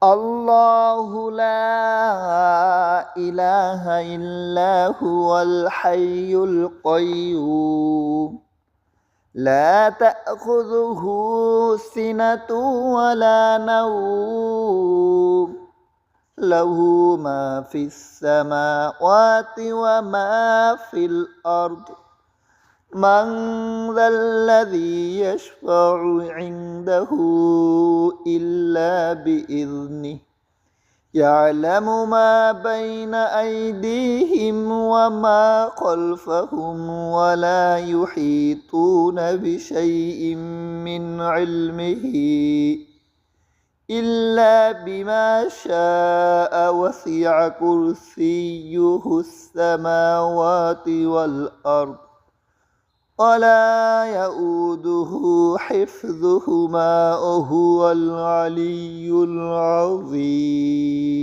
الله لا إله إلا هو الحي القيوم لا تأخذه سنة ولا نوم له ما في السماوات وما في الأرض من ذا الذي يشفع عنده إلا بإذنه يعلم ما بين أيديهم وما خلفهم ولا يحيطون بشيء من علمه إلا بما شاء وسع كرسيه السماوات والأرض ولا يؤوده حفظهما وهو العلي العظيم